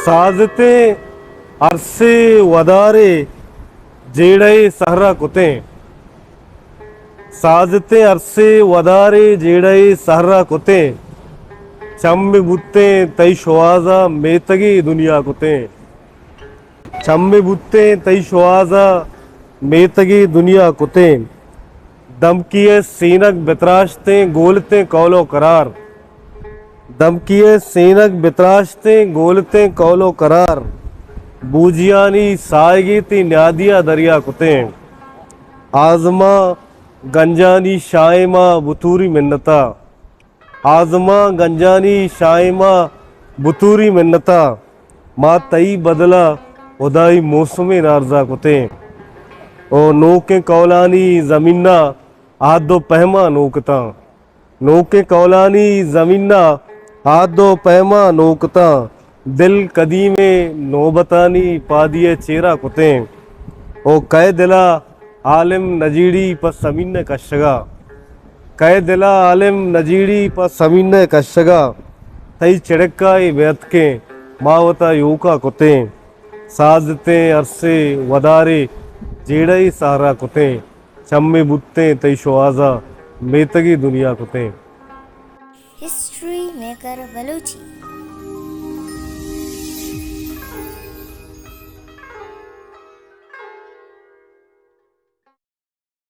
साजते अरसे वदारे जेड़े सहरा कुते साजते अरसे वदारे जेड़े सहरा कुते चम्बे बुत्ते तई शुआजा मेतगी दुनिया कुते चम्बे बुत्ते तई शुआजा मेतगी दुनिया कुते दमकिए सीनक बितराशते गोलते कौलो करार दमकिए सीनक बितराशते गोलते कौलो करार बूजियानी सायगी ती न्यादिया दरिया कुते आजमा गंजानी शायमा बुतूरी मिन्नता आजमा गंजानी शायमा बुतूरी मिन्नता माँ तई बदला उदाई मौसमी नारजा कुते ओ नोके कौलानी जमीना आदो पहमा नोकता नोके कौलानी जमीना आदो पहमा नोकता दिल कदीमे नोबतानी पादिए चेरा कुते ओ कै दिला आलिम नजीड़ी पर समीन कशगा कै दिला आलिम नजीड़ी पर समीन कशगा तई चिड़का व्यत के मावता योका कुते साजते अरसे वदारे जेड़ा ही सहारा कुते चम्मे बुत्ते तई शुआजा मेतगी दुनिया कुते। History maker Balochi.